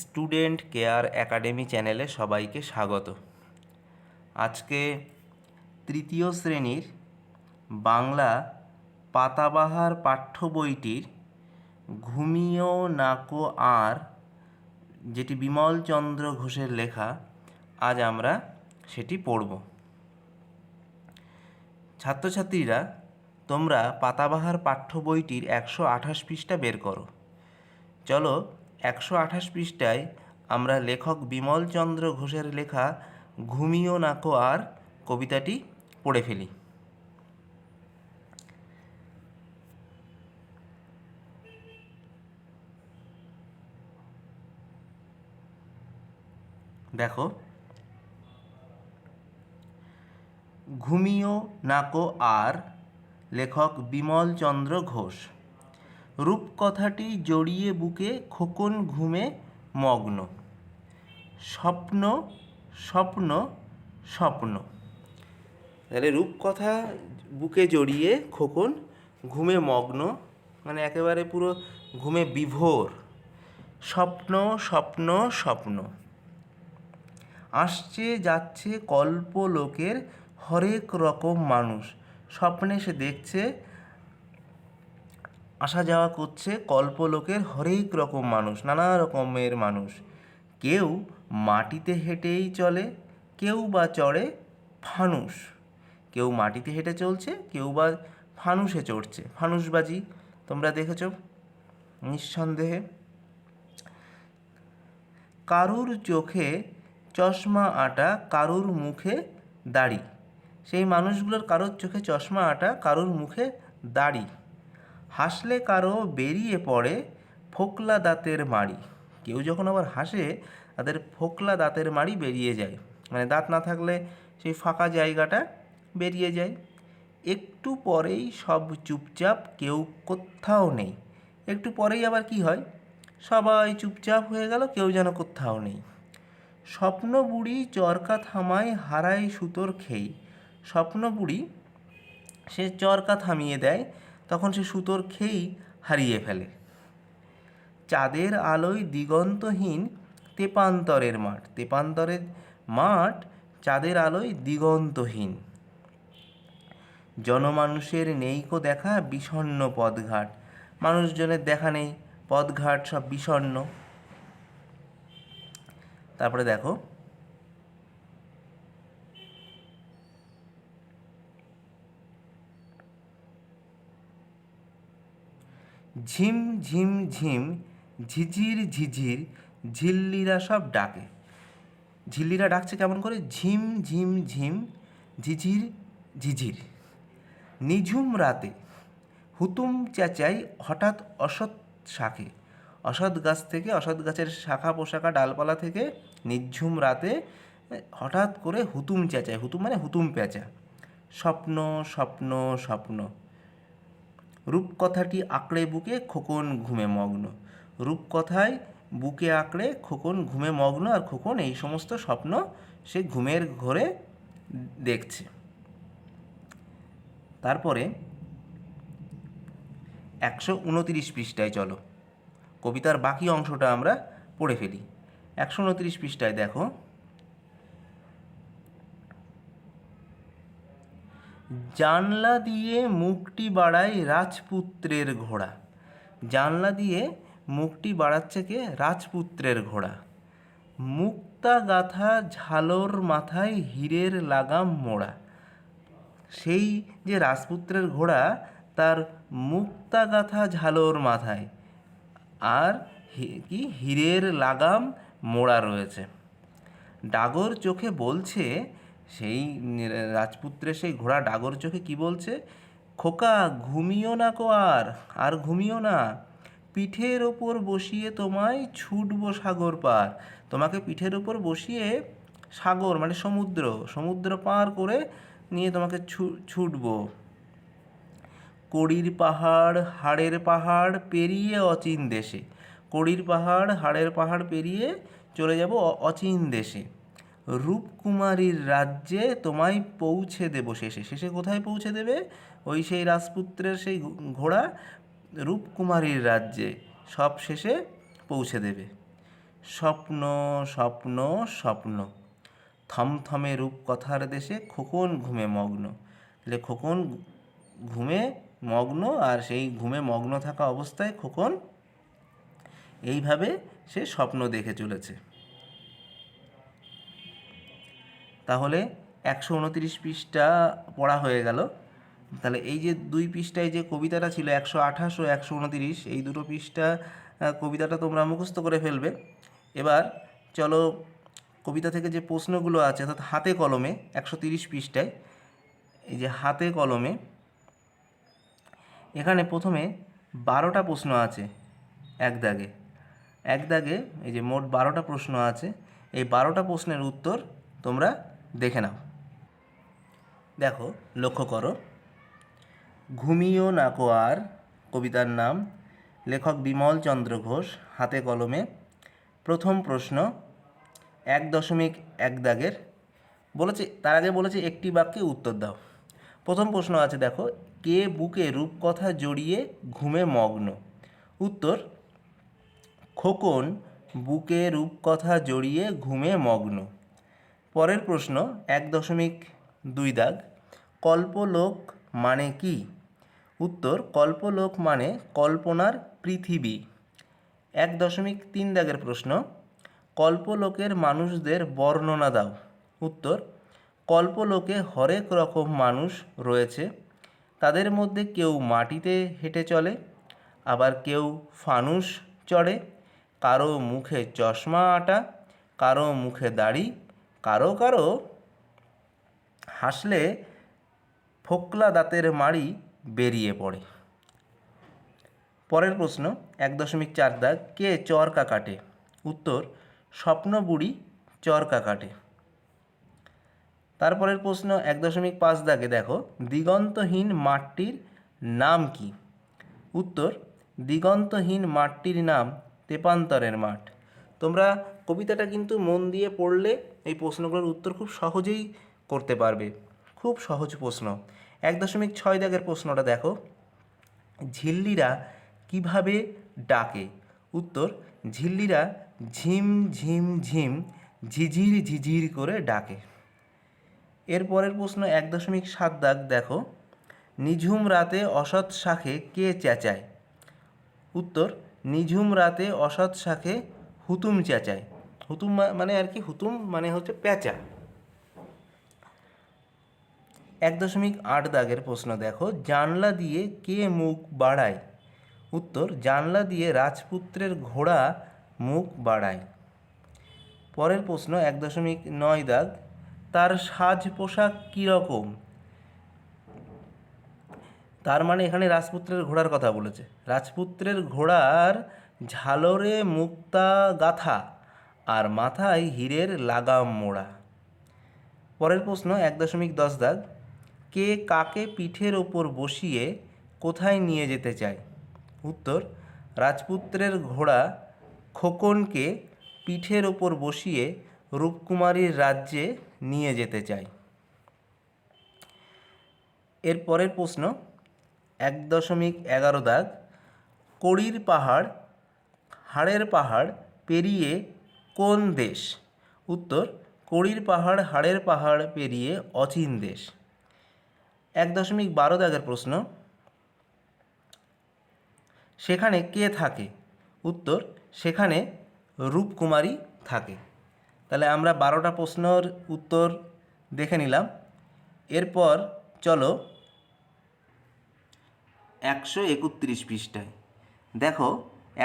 Student care academy চ্যানেলে সবাইকে স্বাগত। আজকে তৃতীয় শ্রেণীর বাংলা পাতাবাহার পাঠ্য বইটির ঘুমিও নাকো আর, যেটি বিমল চন্দ্র ঘোষের লেখা, আজ আমরা সেটি পড়ব। ছাত্রছাত্রীরা, তোমরা পাতাবাহার পাঠ্য বইটির 128 পৃষ্ঠা বের করো। চলো 128 পৃষ্ঠায় আমরা লেখক বিমল চন্দ্র ঘোষের লেখা ঘুমিও নাকো আর কবিতাটি পড়ে ফেলি। দেখো, ঘুমিও নাকো আর, লেখক বিমল চন্দ্র ঘোষ। রূপকথাটি জড়িয়ে বুকে খোকন ঘুমে মগ্ন, স্বপ্ন স্বপ্ন স্বপ্ন। তাহলে রূপকথা বুকে জড়িয়ে খোকন ঘুমে মগ্ন, মানে একেবারে পুরো ঘুমে বিভোর। স্বপ্ন স্বপ্ন স্বপ্ন, আসছে যাচ্ছে কল্পলোকের হরেক রকম মানুষ। স্বপ্নে সে দেখছে, আসা যাওয়া করছে কল্পলোকের হরেক রকম মানুষ, নানা রকমের মানুষ। কেউ মাটিতে হেঁটেই চলে, কেউ বা চড়ে ফানুস। কেউ মাটিতে হেঁটে চলছে, কেউ বা ফানুসে চড়ছে। ফানুসবাজি তোমরা দেখেছ নিঃসন্দেহে। কারুর চোখে চশমা আটা, কারুর মুখে দাড়ি। সেই মানুষগুলোর কারোর চোখে চশমা আটা, কারুর মুখে দাড়ি। হাসলে কারো বেরিয়ে পড়ে ফোকলা দাঁতের মাড়ি। কেউ যখন আবার হাসে, তাদের ফোকলা দাঁতের মাড়ি বেরিয়ে যায়, মানে দাঁত না থাকলে সেই ফাঁকা জায়গাটা বেরিয়ে যায়। একটু পরেই সব চুপচাপ, কেউ কোথাও নেই। একটু পরেই আবার কি হয়, সবাই চুপচাপ হয়ে গেল, কেউ যেন কোথাও নেই। স্বপ্ন বুড়ি চরকা থামায়, হারায় সুতোর খেই। স্বপ্ন বুড়ি সে চরকা থামিয়ে দেয়, তখন সে সুতোর খেই হারিয়ে ফেলে। চাঁদের আলোয় দিগন্তহীন তেপান্তরের মাঠ। তেপান্তরের মাঠ চাঁদের আলোয় দিগন্তহীন। জনমানুষের নেইকো দেখা, বিষণ্ণ পথঘাট। মানুষজনের দেখা নেই, পথঘাট সব বিষণ্ণ। তারপরে দেখো, ঝিম ঝিম ঝিম, ঝিঝির ঝিঝির, ঝিল্লিরা সব ডাকে। ঝিল্লিরা ডাকছে কেমন করে? ঝিম ঝিম ঝিম, ঝিঝির ঝিঝির। নিঝুম রাতে হুতুম চেঁচাই হঠাৎ অসৎ শাখে। অসৎ গাছ থেকে, অসৎ গাছের শাখা পোশাকা ডালপালা থেকে নিঝুম রাতে হঠাৎ করে হুতুম চেঁচায়। হুতুম মানে হুতুম পেঁচা। স্বপ্ন স্বপ্ন স্বপ্ন। রূপকথাটি আঁকড়ে বুকে খোকন ঘুমে মগ্ন। রূপকথায় বুকে আঁকড়ে খোকন ঘুমে মগ্ন, আর খোকন এই সমস্ত স্বপ্ন সে ঘুমের ঘোরে দেখছে। তারপরে 129 পৃষ্ঠায় চলো, কবিতার বাকি অংশটা আমরা পড়ে ফেলি। 129 পৃষ্ঠায় দেখো, জানলা দিয়ে মুখটি বাড়ায় রাজপুত্রের ঘোড়া। জানলা দিয়ে মুখটি বাড়াচ্ছে কে? রাজপুত্রের ঘোড়া। মুক্তা গাথা ঝালর মাথায় হিরের লাগাম মোড়া। সেই যে রাজপুত্রের ঘোড়া, তার মুক্তা গাথা ঝালর মাথায়, আর কি হীরের লাগাম মোড়া রয়েছে। ডাগর চোখে বলছে, সেই রাজপুত্রের সেই ঘোড়া ডাগর চোখে কি বলছে? খোকা ঘুমিও না কো আর, আর ঘুমিও না। পিঠের ওপর বসিয়ে তোমায় ছুটবো সাগর পার। তোমাকে পিঠের ওপর বসিয়ে সাগর মানে সমুদ্র, সমুদ্র পার করে নিয়ে তোমাকে ছুটবো। কড়ির পাহাড় হাড়ের পাহাড় পেরিয়ে অচিন দেশে। কড়ির পাহাড় হাড়ের পাহাড় পেরিয়ে চলে যাব অচিন দেশে। রূপকুমারীর রাজ্যে তোমায় পৌঁছে দেব শেষে। শেষে কোথায় পৌঁছে দেবে? ওই সেই রাজপুত্রের সেই ঘোড়া রূপকুমারীর রাজ্যে সব শেষে পৌঁছে দেবে। স্বপ্ন স্বপ্ন স্বপ্ন, থমথমে রূপকথার দেশে খোকন ঘুমে মগ্ন। তাহলে খোকন ঘুমে মগ্ন, আর সেই ঘুমে মগ্ন থাকা অবস্থায় খোকন এইভাবে সে স্বপ্ন দেখে চলেছে। তাহলে 129 পৃষ্ঠা পড়া হয়ে গেল। তাহলে এই যে 2 পৃষ্ঠায় যে কবিতাটা ছিল 128 ও 129, এই দুটো পৃষ্ঠা কবিতাটা তোমরা মুখস্থ করে ফেলবে। এবার চলো কবিতা থেকে যে প্রশ্নগুলো আছে, অর্থাৎ হাতে কলমে 130 পৃষ্ঠায়, এই যে হাতে কলমে এখানে প্রথমে 12টা প্রশ্ন আছে এক দাগে এই যে মোট 12টা প্রশ্ন আছে। এই 12টা প্রশ্নের উত্তর তোমরা দেখে নাও। দেখো, লক্ষ্য করো। ঘুমিও নাকো আর কবিতার নাম, লেখক বিমল চন্দ্র ঘোষ, হাতে কলমে। প্রথম প্রশ্ন 1.1 দাগের বলেছে, তার আগে বলেছে একটি বাক্যে উত্তর দাও। প্রথম প্রশ্ন আছে, দেখো, কে বুকে রূপকথা জড়িয়ে ঘুমে মগ্ন? উত্তর, খোকন বুকে রূপকথা জড়িয়ে ঘুমে মগ্ন। পরের প্রশ্ন 1.2 দাগ, কল্পলোক মানে কি? উত্তর, কল্পলোক মানে কল্পনার পৃথিবী। 1.3 দাগের প্রশ্ন, কল্পলোকের মানুষদের বর্ণনা দাও। উত্তর, কল্পলোকে হরেক রকম মানুষ রয়েছে। তাদের মধ্যে কেউ মাটিতে হেঁটে চলে, আবার কেউ ফানুস চড়ে, কারো মুখে চশমা আটা, কারো মুখে দাড়ি, কারো কারো হাসলে ফোকলা দাঁতের মাড়ি বেরিয়ে পড়ে। পরের প্রশ্ন 1.4 দাগ, কে চরকা কাটে? উত্তর, স্বপ্নবুড়ি চরকা কাটে। তারপরের প্রশ্ন 1.5 দাগে, দেখো, দিগন্তহীন মাঠটির নাম কি? উত্তর, দিগন্তহীন মাঠটির নাম তেপান্তরের মাঠ। তোমরা কবিতাটা কিন্তু মন দিয়ে পড়লে এই প্রশ্নগুলোর উত্তর খুব সহজেই করতে পারবে। খুব সহজ প্রশ্ন। 1.6 দাগের প্রশ্নটা দেখো, ঝিল্লিরা কিভাবে ডাকে? উত্তর, ঝিল্লিরা ঝিম ঝিম ঝিম ঝিঝির ঝিঝির করে ডাকে। এরপরের প্রশ্ন 1.7 দাগ, দেখো, নিঝুম রাতে অসৎ শাখে কে চেঁচায়? উত্তর, নিঝুম রাতে অসৎ শাখে হুতুম চেঁচায়। হুতুম মানে আর কি, হুতুম মানে হচ্ছে পেঁচা। 1.8 দাগের প্রশ্ন দেখো, জানলা দিয়ে কে মুখ বাড়ায়? উত্তর, জানলা দিয়ে রাজপুত্রের ঘোড়া মুখ বাড়ায়। পরের প্রশ্ন 1.9 দাগ, তার সাজ পোশাক কীরকম? তার মানে এখানে রাজপুত্রের ঘোড়ার কথা বলেছে। রাজপুত্রের ঘোড়ার ঝালরে মুক্তা গাথা, আর মাথায় হীরের লাগাম মোড়া। পরের প্রশ্ন 1.10 দাগ, কে কাকে পিঠের ওপর বসিয়ে কোথায় নিয়ে যেতে চায়? উত্তর, রাজপুত্রের ঘোড়া খোকনকে পিঠের ওপর বসিয়ে রূপকুমারীর রাজ্যে নিয়ে যেতে চায়। এর পরের প্রশ্ন 1.11 দাগ, কড়ির পাহাড় হাড়ের পাহাড় পেরিয়ে কোন দেশ? উত্তর, কড়ির পাহাড় হাড়ের পাহাড় পেরিয়ে অচিন দেশ। 1.12 দাগের প্রশ্ন, সেখানে কে থাকে? উত্তর, সেখানে রূপকুমারী থাকে। তাহলে আমরা 12টা প্রশ্নের উত্তর দেখে নিলাম। এরপর চলো 131 পৃষ্ঠায়। দেখো,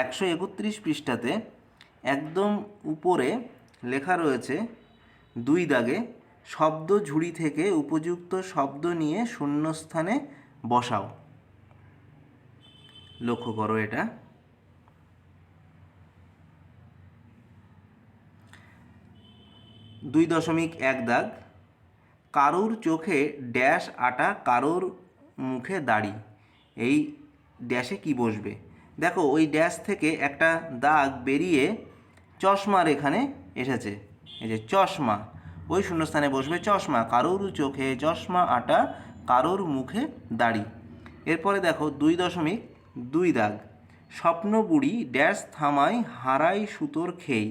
131 পৃষ্ঠাতে একদম উপরে লেখা রয়েছে 2 দাগে, শব্দ ঝুড়ি থেকে উপযুক্ত শব্দ নিয়ে শূন্যস্থানে বসাও। লক্ষ্য করো এটা। 2.1 দাগ, কারুর চোখে ড্যাশ আটা, কারুর মুখে দাড়ি। এই ড্যাশে কি বসবে? দেখো, ওই ড্যাশ থেকে একটা দাগ বেরিয়ে চশমার এখানে এসেছে। এই যে চশমা, ওই শূন্যস্থানে বসবে চশমা। কারুর চোখে চশমা আটা, কারুর মুখে দাড়ি। এরপরে দেখো 2.2 দাগ, স্বপ্ন বুড়ি ড্যাশ থামাই হারাই সুতোর খেই।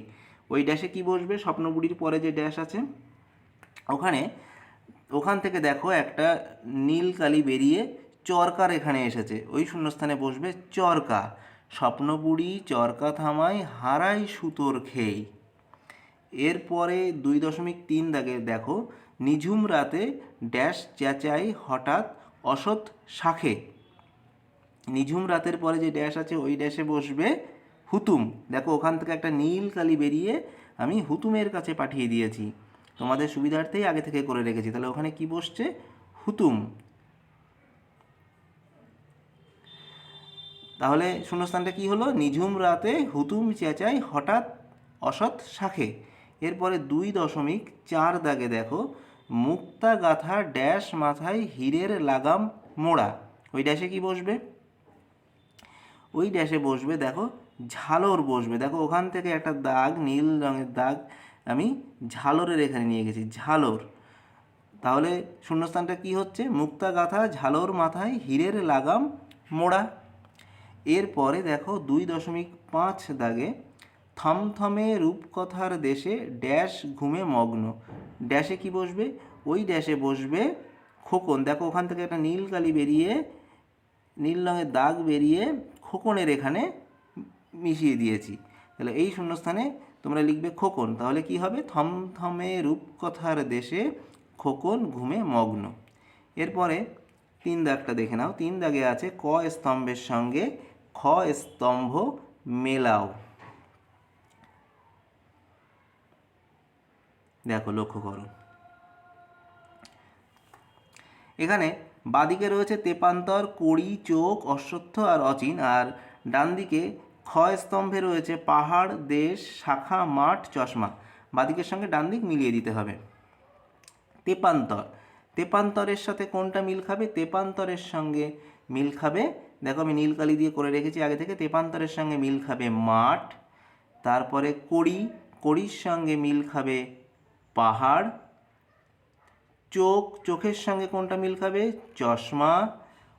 ওই ড্যাশে কি বসবে? স্বপ্ন বুড়ির পরে যে ড্যাশ আছে ওখান থেকে দেখো একটা নীল কালি বেরিয়ে চরকার এখানে এসেছে, ওই শূন্যস্থানে বসবে চরকা। স্বপ্ন বুড়ি চরকা থামাই হারাই সুতোর খেই। এরপরে 2.3 দাগে দেখো নিঝুম রাতে ড্যাশ চেঁচাই হঠাৎ অসৎ শাখে। নিঝুম রাতের পরে যে ড্যাশ আছে ওই ড্যাশে বসবে হুতুম। দেখো ওখান থেকে একটা নীল কালি বেরিয়ে আমি হুতুমের কাছে পাঠিয়ে দিয়েছি, তোমাদের সুবিধার্থেই আগে থেকে করে রেখেছি। তাহলে ওখানে কি বসছে? হুতুম। তাহলে শূন্যস্থানটা কি হলো? নিঝুম রাতে হুতুম চেঁচাই হঠাৎ অসৎ শাখে। এরপরে 2.4 দাগে দেখো মুক্তা গাথা ড্যাশ মাথায় হীরের লাগাম মোড়া। ওই ড্যাশে কি বসবে? ওই ড্যাশে বসবে দেখো ঝালর বসবে। দেখো ওখান থেকে একটা দাগ, নীল রঙের দাগ আমি ঝালরের এখানে নিয়ে গেছি, ঝালর। তাহলে শূন্যস্থানটা কি হচ্ছে? মুক্তা গাথা ঝালর মাথায় হীরের লাগাম মোড়া। এরপরে দেখো 2.5 দাগে থমথমে রূপকথার দেশে ড্যাশ ঘুমে মগ্ন। ড্যাশে কি বসবে? ওই ড্যাশে বসবে খোকন। দেখো ওখান থেকে একটা নীল কালি বেরিয়ে, নীল রঙের দাগ বেরিয়ে খোকনের এখানে মিশিয়ে দিয়েছি। তাহলে এই শূন্যস্থানে তোমরা লিখবে খোকন। তাহলে কি হবে? থমথমে রূপকথার দেশে খোকন ঘুমে মগ্ন। এরপরে 3 দাগটা দেখে নাও। 3 দাগে আছে ক স্তম্ভের সঙ্গে খ স্তম্ভ মেলাও। দেখো লক্ষ্য করো, এখানে বাদিকে রয়েছে তেপান্তর, কড়ি, চোখ, অশ্বত্থ আর অচিন, আর ডান দিকে খ স্তম্ভে রয়েছে পাহাড়, দেশ, শাখা, মাঠ, চশমা। বাদিকের সঙ্গে ডান দিক মিলিয়ে দিতে হবে। তেপান্তর, তেপান্তরের সাথে কোনটা মিল খাবে? তেপান্তরের সঙ্গে মিল খাবে, দেখো আমি নীল কালি দিয়ে করে রেখেছি আগে থেকে। তেপান্তরের সঙ্গে মিল খাবে মাঠ। তারপরে কড়ি, কড়ির সঙ্গে মিল খাবে পাহাড়। চোখ, চোখের সঙ্গে কোনটা মিল খাবে? চশমা।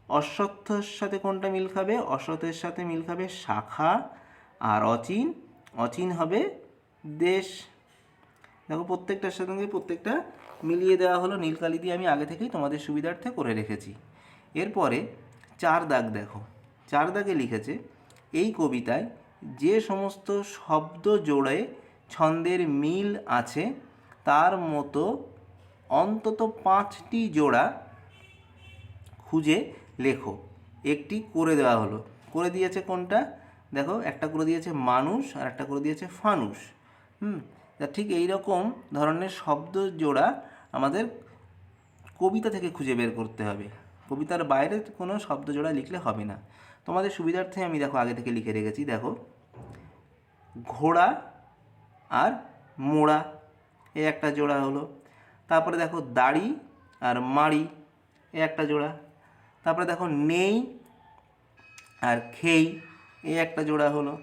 অশ্বত্থর সাথে কোনটা মিল খাবে? অশ্বত্থের সাথে মিল খাবে শাখা। আর অচিন, অচিন হবে দেশ। দেখো প্রত্যেকটার সঙ্গে প্রত্যেকটা মিলিয়ে দেওয়া হলো, নীল কালি দিয়ে আমি আগে থেকেই তোমাদের সুবিধার্থে করে রেখেছি। এরপরে 4 দাগ দেখো, 4 দাগে লিখেছে এই কবিতায় যে সমস্ত শব্দ জোড়ে ছন্দের মিল আছে তার মতো অন্তত 5টি জোড়া খুঁজে লেখো। একটি করে দেওয়া হলো, করে দিয়েছে কোনটা? দেখো একটা করে দিয়েছে মানুষ আর একটা করে দিয়েছে ফানুস। ঠিক এই রকম ধরনের শব্দ জোড়া আমাদের কবিতা থেকে খুঁজে বের করতে হবে, কবিতার বাইরে কোনো শব্দ জোড়া লিখলে হবে না। তোমাদের সুবিধার্থে আমি দেখো আগে থেকে লিখে রেখেছি। দেখো ঘোড়া আর মোড়া, এ একটা জোড়া হলো। তারপরে দেখো দাড়ি আর মাড়ি, এ একটা জোড়া। তারপরে দেখো নেই আর খেই, এ একটা জোড়া হলো।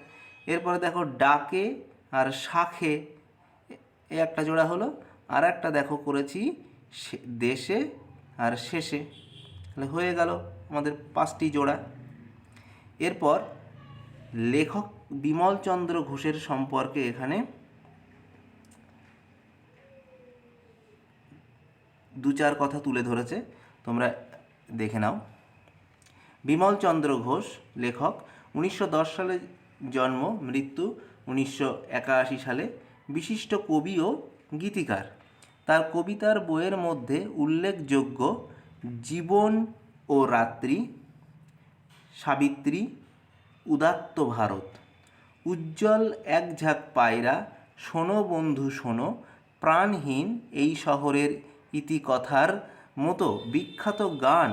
এরপরে দেখো ডাকে আর শাখে, এ একটা জোড়া হলো। আর একটা দেখো করেছি দেশে আর শেষে। তাহলে হয়ে গেল আমাদের 5টি জোড়া। এরপর লেখক বিমলচন্দ্র ঘোষের সম্পর্কে এখানে 2-4 কথা তুলে ধরেছে, তোমরা দেখে নাও। বিমলচন্দ্র ঘোষ লেখক, 1910 সালে জন্ম, মৃত্যু 1981 সালে। বিশিষ্ট কবি ও গীতিকার। তার কবিতার বইয়ের মধ্যে উল্লেখযোগ্য জীবন ও রাত্রি, সাবিত্রী, উদাত্ত ভারত, উজ্জ্বল এক ঝাঁক পায়রা, শোনো বন্ধু শোনো, প্রাণহীন এই শহরের ইতিকথার মতো বিখ্যাত গান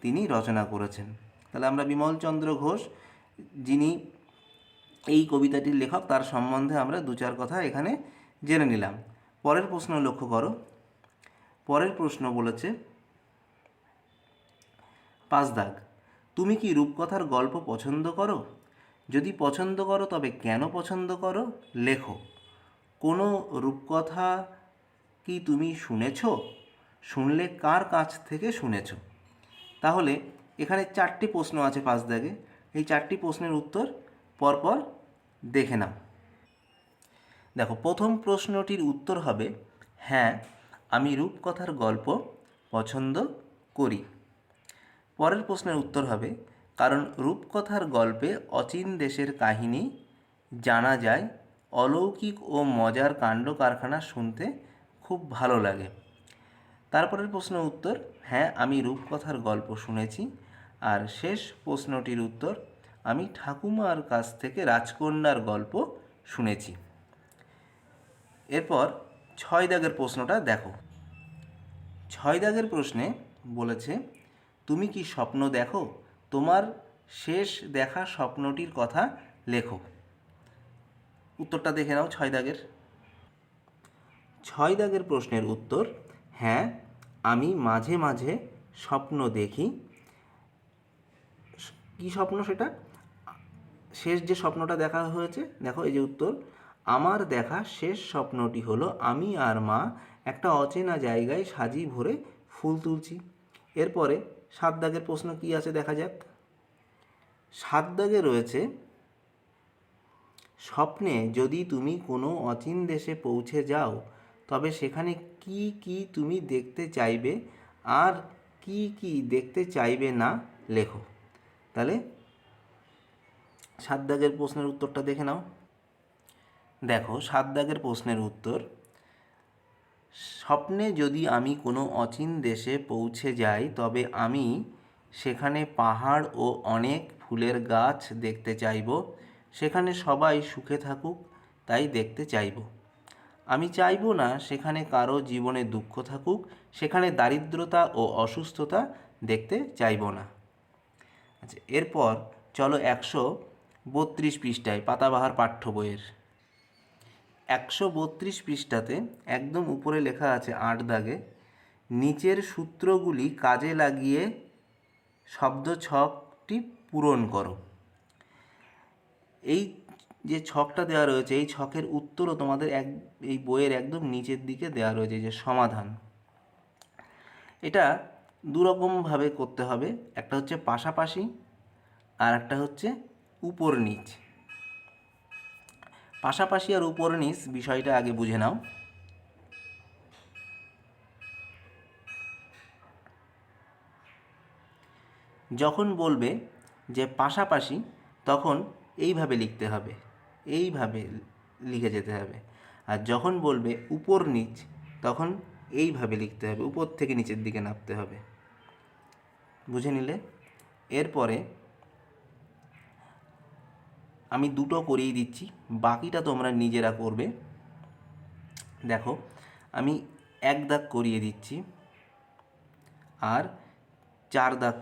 তিনি রচনা করেছেন। তাহলে আমরা বিমলচন্দ্র ঘোষ যিনি এই কবিতাটির লেখক তার সম্বন্ধে আমরা 2-4 কথা এখানে জেনে নিলাম। পরের প্রশ্ন লক্ষ্য করো। পরের প্রশ্ন বলেছে 5 দাগ, তুমি কি রূপকথার গল্প পছন্দ করো? যদি পছন্দ করো তবে কেন পছন্দ করো লেখো। কোনো রূপকথা কি তুমি শুনেছ? শুনলে কার কাছ থেকে শুনেছ? তাহলে এখানে 4টি প্রশ্ন আছে 5 দাগে। এই 4টি প্রশ্নের উত্তর পরপর দেখে নাও। দেখো, প্রথম প্রশ্নটির উত্তর হবে হ্যাঁ, আমি রূপকথার গল্প পছন্দ করি। পরের প্রশ্নের উত্তর হবে কারণ রূপকথার গল্পে অচিন দেশের কাহিনী জানা যায়, অলৌকিক ও মজার কাণ্ড কারখানা শুনতে খুব ভালো লাগে। তারপরের প্রশ্নের উত্তর হ্যাঁ, আমি রূপকথার গল্প শুনেছি। আর শেষ প্রশ্নটির উত্তর আমি ঠাকুমার কাছ থেকে রাজকন্যার গল্প শুনেছি। এরপর 6 দাগের প্রশ্নটা দেখো। 6 দাগের প্রশ্নে বলেছে তুমি কি স্বপ্ন দেখো? তোমার শেষ দেখা স্বপ্নটির কথা লেখো। উত্তরটা দেখে নাও 6 দাগের। 6 দাগের প্রশ্নের উত্তর হ্যাঁ, আমি মাঝে মাঝে স্বপ্ন দেখি। কি স্বপ্ন সেটা? শেষ যে স্বপ্নটা দেখা হয়েছে, দেখো এই যে উত্তর, আমার দেখা শেষ স্বপ্নটি হলো আমি আর মা একটা অচেনা জায়গায় সাজি ভরে ফুল তুলছি। এরপরে 7 দাগের প্রশ্ন কি আছে দেখা যাক। 7 দাগে রয়েছে স্বপ্নে যদি তুমি কোনো অচিন দেশে পৌঁছে যাও তবে সেখানে কি কি তুমি দেখতে চাইবে আর কি কি দেখতে চাইবে না লেখো। তাহলে 7 দাগের প্রশ্নের উত্তরটা দেখে নাও। দেখো 7 দাগের প্রশ্নের উত্তর, স্বপ্নে যদি আমি কোনো অচিন দেশে পৌঁছে যাই তবে আমি সেখানে পাহাড় ও অনেক ফুলের গাছ দেখতে চাইব। সেখানে সবাই সুখে থাকুক তাই দেখতে চাইব। আমি চাইব না সেখানে কারো জীবনে দুঃখ থাকুক, সেখানে দারিদ্রতা ও অসুস্থতা দেখতে চাইব না। আচ্ছা, এরপর চলো 132 পৃষ্ঠায় পাতাবাহার পাঠ্য বইয়ের 132 পৃষ্ঠাতে একদম উপরে লেখা আছে 8 দাগে, নিচের সূত্রগুলি কাজে লাগিয়ে শব্দ ছকটি পূরণ করো। এই যে ছকটা দেওয়া রয়েছে এই ছকের উত্তরও তোমাদের এই বইয়ের একদম নিচের দিকে দেওয়া রয়েছে, যে সমাধান। এটা দুরকমভাবে করতে হবে, একটা হচ্ছে পাশাপাশি আর একটা হচ্ছে উপর নিচ। পাশাপাশি আর উপর নিচ বিষয়টা আগে বুঝে নাও। যখন বলবে যে পাশাপাশি তখন এইভাবে লিখতে হবে, এইভাবে লিখে যেতে হবে। আর যখন বলবে উপর নিচ তখন এইভাবে লিখতে হবে, উপর থেকে নিচের দিকে নামতে হবে। বুঝে নিলে? এরপরে আমি দুটো করিয়ে দিচ্ছি, বাকিটা তোমরা নিজেরা করবে। দেখো, আমি 1 দাগ করিয়ে দিচ্ছি আর 4 দাগ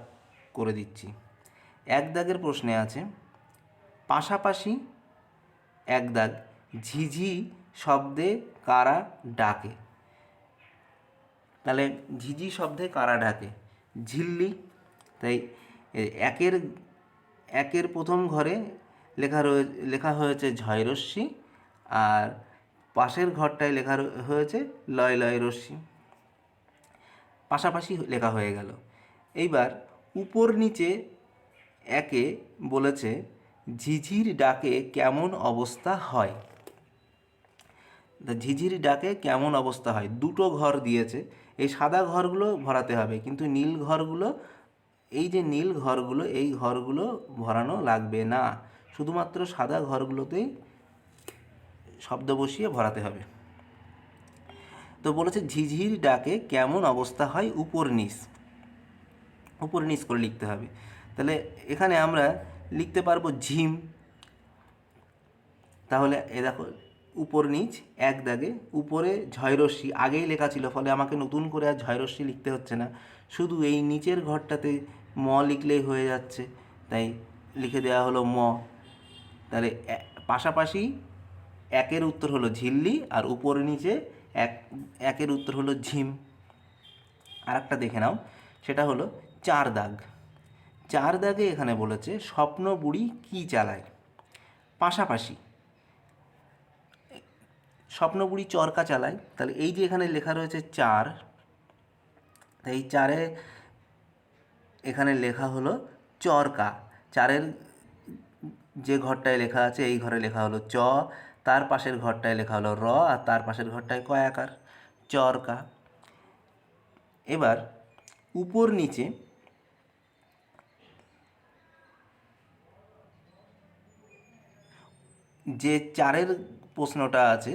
করে দিচ্ছি। 1 দাগের প্রশ্নে আছে পাশাপাশি 1 দাগ, ঝিঝি শব্দে কারা ডাকে। তাহলে ঝিঝি শব্দে কারা ডাকে? ঝিল্লি। তাই একের প্রথম ঘরে লেখা হয়েছে ঝয়রস্যি, আর পাশের ঘরটায় লেখা হয়েছে লয় লয় রস্যি। পাশাপাশি লেখা হয়ে গেল। এইবার উপর নিচে একে বলেছে ঝিঝির ডাকে কেমন অবস্থা হয়। ঝিঝির ডাকে কেমন অবস্থা হয়, দুটো ঘর দিয়েছে। এই সাদা ঘরগুলো ভরাতে হবে, কিন্তু নীল ঘরগুলো, এই যে নীল ঘরগুলো, এই ঘরগুলো ভরানো লাগবে না, শুধুমাত্র সাদা ঘরগুলোতেই শব্দ বসিয়ে ভরাতে হবে। তো বলেছে ঝিঝির ডাকে কেমন অবস্থা হয় উপর নিচ, উপর নিচ করে লিখতে হবে। তাহলে এখানে আমরা লিখতে পারবো ঝিম। তাহলে এ দেখো উপর নিচ 1 দাগে, উপরে ঝয়রস্যি আগেই লেখা ছিল, ফলে আমাকে নতুন করে আর ঝয়রস্যি লিখতে হচ্ছে না, শুধু এই নিচের ঘরটাতে ম লিখলেই হয়ে যাচ্ছে, তাই লিখে দেওয়া হলো ম। তাহলে পাশাপাশি 1-এর উত্তর হলো ঝিল্লি, আর উপর নিচে 1-এর উত্তর হলো ঝিম। আর একটা দেখে নাও, সেটা হলো 4 দাগ। 4 দাগে এখানে বলেছে স্বপ্ন বুড়ি কী চালায়। পাশাপাশি স্বপ্ন বুড়ি চরকা চালায়। তাহলে এই যে এখানে লেখা রয়েছে 4, তাই এই 4-এ এখানে লেখা হলো চরকা। 4-এর যে ঘরটায় লেখা আছে এই ঘরে লেখা হলো চ, তার পাশের ঘরটায় লেখা হলো র, আর তার পাশের ঘরটায় কয়াকার, চরকা। এবার উপর নিচে যে চারের প্রশ্নটা আছে,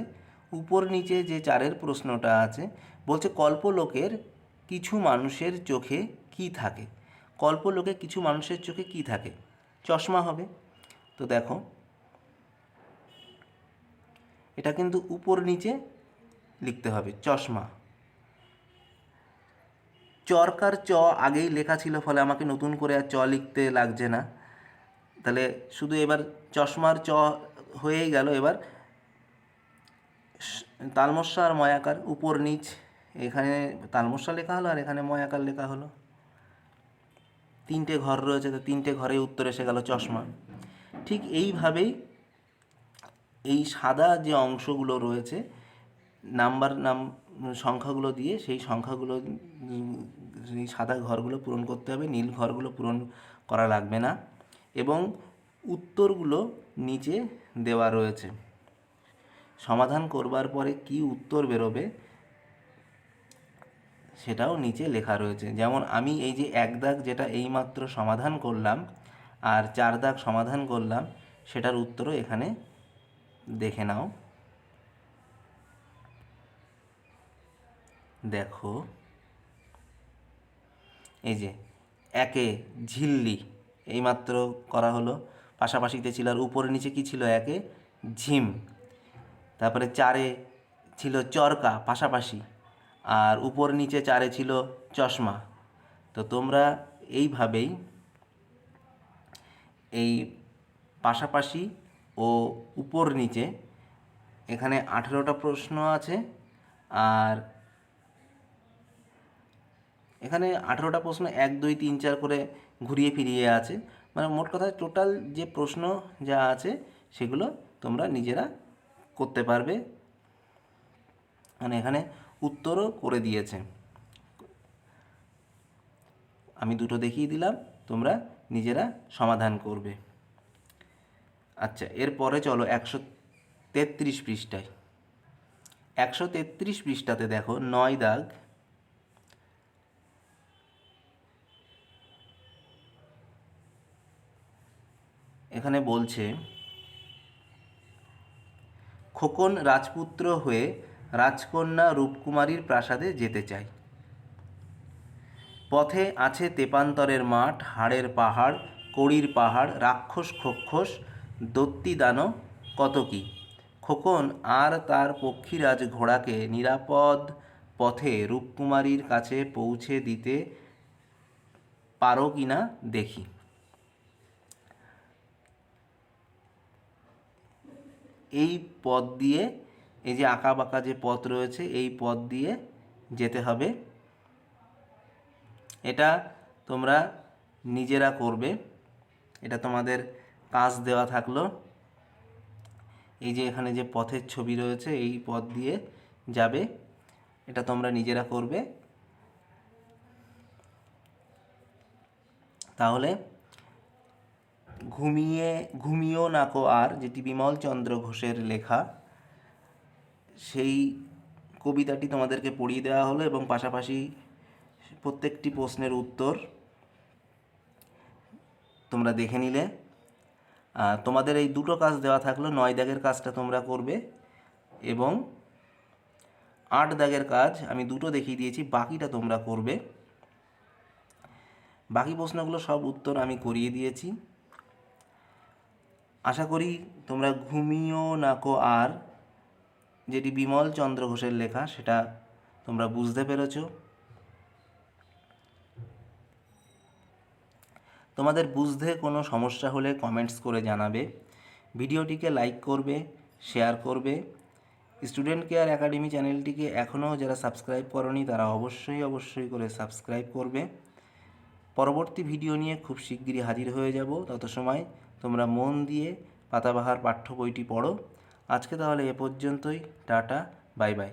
উপর নিচে যে চারের প্রশ্নটা আছে, বলছে কল্পলোকের কিছু মানুষের চোখে কি থাকে। কল্পলোকে কিছু মানুষের চোখে কি থাকে? চশমা হবে। তো দেখো, এটা কিন্তু উপর নিচে লিখতে হবে, চশমা। চরকার চ আগেই লেখা ছিল, ফলে আমাকে নতুন করে আর চ লিখতে লাগছে না। তাহলে শুধু এবার চশমার চ হয়েই গেল। এবার তালমস্যা আর ময়াকার, উপর নিচ, এখানে তালমস্যা লেখা হলো আর এখানে ময়াকার লেখা হলো। তিনটে ঘর রয়েছে, তো তিনটে ঘরে উত্তর এসে গেল চশমা। ঠিক এইভাবেই এই সাদা যে অংশগুলো রয়েছে, সংখ্যাগুলো দিয়ে সেই সংখ্যাগুলো, সেই সাদা ঘরগুলো পূরণ করতে হবে, নীল ঘরগুলো পূরণ করা লাগবে না। এবং উত্তরগুলো নিচে দেওয়া রয়েছে। সমাধান করবার পরে কি উত্তর বেরোবে সেটাও নিচে লেখা রয়েছে। যেমন আমি এই যে 1 দাগ যেটা এইমাত্র সমাধান করলাম আর 4 দাগ সমাধান করলাম, সেটার উত্তরও এখানে দেখে নাও। দেখো, এই যে 1-এ ঝিল্লি এইমাত্র করা হলো, পাশাপাশিতে ছিল। আর উপরে নিচে কি ছিল? 1-এ ঝিম। তারপরে 4-এ ছিল চরকা, পাশাপাশি। আর উপর নিচে 4-এ ছিল চশমা। তো তোমরা এইভাবেই এই পাশাপাশি ও উপর নিচে, এখানে 18টা প্রশ্ন আছে, আর এখানে 18টা প্রশ্ন 1, 2, 3, 4 করে ঘুরিয়ে ফিরিয়ে আছে। মানে মোট কথা টোটাল যে প্রশ্ন যা আছে সেগুলো তোমরা নিজেরা করতে পারবে। মানে এখানে উত্তরও করে দিয়েছে। আমি দুটো দেখিয়ে দিলাম, তোমরা নিজেরা সমাধান করবে। আচ্ছা, এরপরে চলো 133 পৃষ্ঠায়। 133 পৃষ্ঠাতে দেখো 9 দাগ, এখানে বলছে খোকন রাজপুত্র হয়ে রাজকন্যা রূপকুমারীর প্রাসাদে যেতে চায়। পথে আছে তেপান্তরের মাঠ, হাড়ের পাহাড়, কড়ির পাহাড়, রাক্ষস খক্ষস, দত্তি দানব কত কি। খোকন আর তার পক্ষীরাজ ঘোড়াকে নিরাপদ পথে রূপকুমারীর কাছে পৌঁছে দিতে পারো কিনা দেখি। এই পথ দিয়ে, এই যে আঁকা বাঁকা যে পথ রয়েছে, এই পথ দিয়ে যেতে হবে। এটা তোমরা নিজেরা করবে, এটা তোমাদের কাজ দেওয়া থাকলো। এই যে এখানে যে পথের ছবি রয়েছে, এই পথ দিয়ে যাবে, এটা তোমরা নিজেরা করবে। তাহলে ঘুমিও নাকো আর, যেটি বিমল চন্দ্র ঘোষের লেখা, সেই কবিতাটি তোমাদেরকে পড়িয়ে দেওয়া হলো এবং পাশাপাশি প্রত্যেকটি প্রশ্নের উত্তর তোমরা দেখে নিলে। তোমাদের এই দুটো কাজ দেওয়া থাকলো, 9 দাগের কাজটা তোমরা করবে এবং 8 দাগের কাজ আমি দুটো দেখিয়ে দিয়েছি, বাকিটা তোমরা করবে। বাকি প্রশ্নগুলো সব উত্তর আমি করিয়ে দিয়েছি। আশা করি তোমরা ঘুমিও নাকো আর, যেটি বিমল চন্দ্র ঘোষের লেখা, সেটা তোমরা বুঝতে পেরেছ। তোমাদের বুঝতে কোনো সমস্যা হলে কমেন্টস করে জানাবে। ভিডিওটিকে লাইক করবে, শেয়ার করবে। স্টুডেন্ট কেয়ার একাডেমি চ্যানেলটিকে এখনও যারা সাবস্ক্রাইব করনি তারা অবশ্যই করে সাবস্ক্রাইব করবে। পরবর্তী ভিডিও নিয়ে খুব শিগগিরই হাজির হয়ে যাব। তত সময় তোমরা মন দিয়ে পাতাবাহার পাঠ্য বইটি পড়ো। আজকে তাহলে এ পর্যন্তই। Tata, bye bye.